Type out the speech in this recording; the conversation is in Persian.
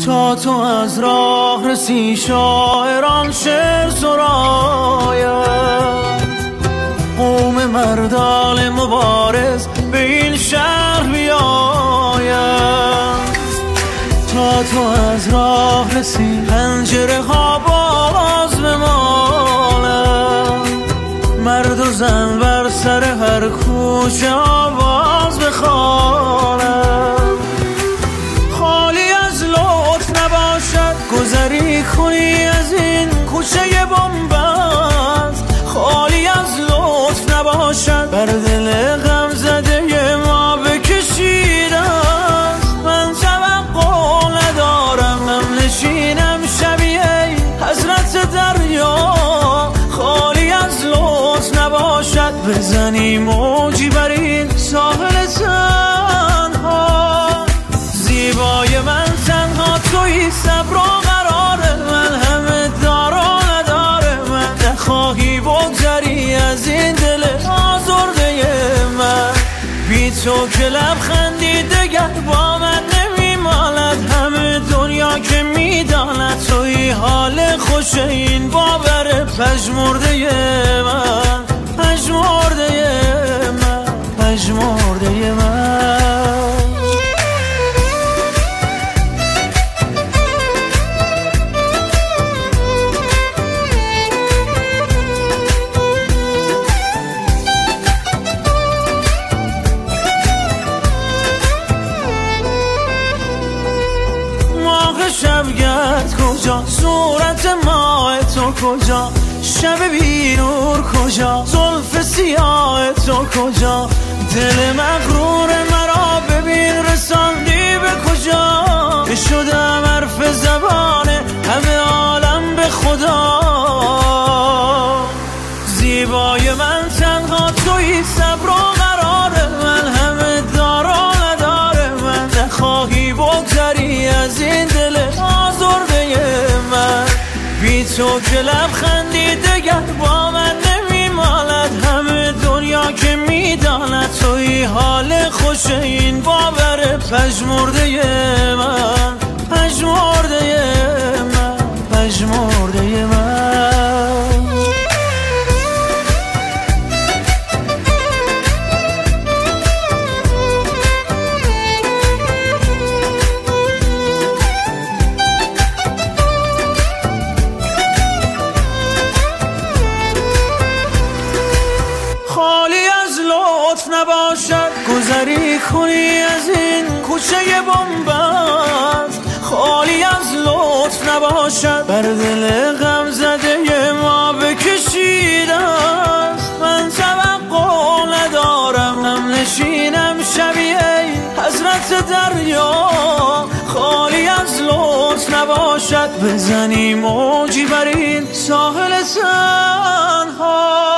تا تو از راه رسی شاعران شعر سراید، قوم مردان مبارز به این شهر بیاید. تا تو از راه رسی پنجره ها باز بمالد، مرد و زن بر سر هر کوچه آواز بخوانند. خالی از لطف نباشد گذری کنی از این کوچه بنبست، خالی از لطف نباشد بر دل غم زده ما بکشیده است. من توقع ندارم هم نشینم شبیه حضرت دریا، خالی از لطف نباشد بزنی موجی بر این ساحل تنها. زیبای من تنها تویی، صبر و قرار من، همه دار و ندار من. نخواهی بگذری از این دل آزرده من، بی تو که لبخندی دگر با من نمیماند. همه دنیا که میداند تویی حال خوش این باور پژمرده من، پژمرده من، پژمرده من. شبگرد کجا، صورت ماه تو کجا، شب بیرور کجا، زلف سیاه تو کجا. دل مغرور مرا ببین رساندی به کجا، شدم حرف زبان همه عالم به خدا. زیبای من تنها تویی، صبر و قرار من، همه دار و ندار من. نخواهی بگذری از این دل آزرده من، بی تو که لبخندی دگر با من نمیماند. همه دنیا که میداند تویی حال خوش این باور پژمرده من، پژمرده من، پژمرده من. خالی از لطف نباشد گذری کنی از این کوچه بنبست، خالی از لطف نباشد بر دل غم زده ما بکشیده است. من توقع ندارم هم نشینم شبیه حضرت دریا، خالی از لطف نباشد بزنی موجی بر این ساحل تنها.